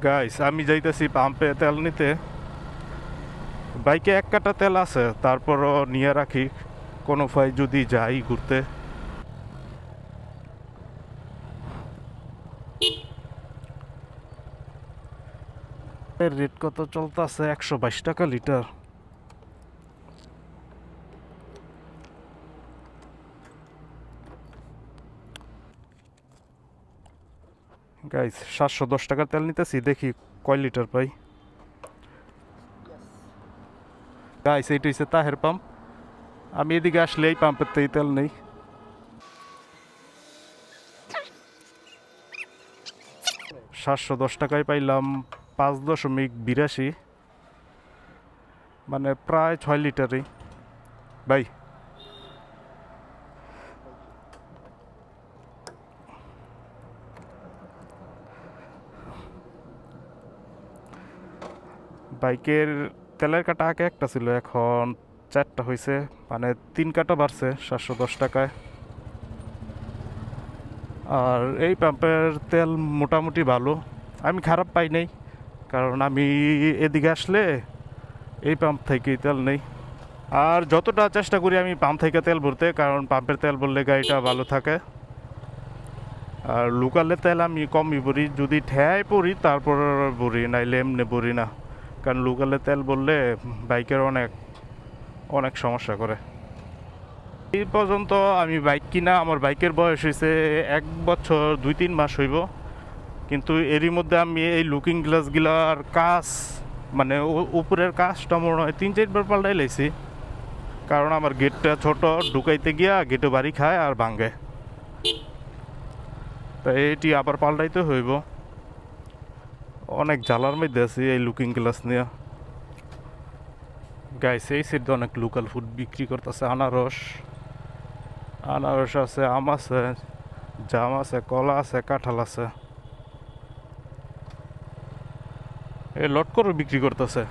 Guys আমি যাইতেছি পাম্পে তেল নিতে। বাইকে এক কাটা তেল আছে, তারপরও নিয়ে রাখি কোনো ফাই যদি যাই ঘুরতে। এর রেট কত চলতেছে? 122 টাকা লিটার। গাইস 710 টাকার তেল নিতেছি, দেখি কয় লিটার পাই। গাইস এইটা হচ্ছে তাহের পাম্প। আমি এদিকে আসলে এই পাম্পের তেই তেল নেই। 710 টাকায় পাইলাম 5.82, মানে প্রায় 6 লিটারই। ভাই বাইকের তেলের কাটা আগে একটা ছিল, এখন 4টা হয়েছে, মানে 3 কাটা বাড়ছে 710 টাকায়। আর এই পাম্পের তেল মোটামুটি ভালো, আমি খারাপ পাই নাই, কারণ আমি এদিকে আসলে এই পাম্প থেকেই তেল নেই। আর যতটা চেষ্টা করি আমি পাম্প থেকে তেল ভরতে, কারণ পাম্পের তেল ভরলে গাড়িটা ভালো থাকে। আর লোকালে তেল আমি কমই ভরি, যদি ঠেয়ায় পড়ি তারপর ভরি, নাইলে এমনি ভরি না, কারণ লোকালে তেল ভরলে বাইকের অনেক অনেক সমস্যা করে। এই পর্যন্ত আমি বাইক কিনা আমার বাইকের বয়স হয়েছে 1 বছর 2-3 মাস হইব, কিন্তু এরই মধ্যে আমি এই লুকিং গ্লাসগুলার কাজ, মানে উপরের কাজটা মনে হয় 3-4 বার পাল্টাই লাইছি, কারণ আমার গেটটা ছোট, ঢুকাইতে গিয়া গেটে বাড়ি খায় আর ভাঙে, তো এইটি আবার পাল্টাইতে হইব। অনেক জ্বালার মধ্যে আছি এই লুকিং গ্লাস নিয়ে। গাইস এই সাইডে অনেক লোকাল ফুড বিক্রি করতেছে, আনারস আনারস আছে, আম আছে, জাম আছে, কলা আছে, কাঁঠাল আছে, এই লট করে বিক্রি করতেছে।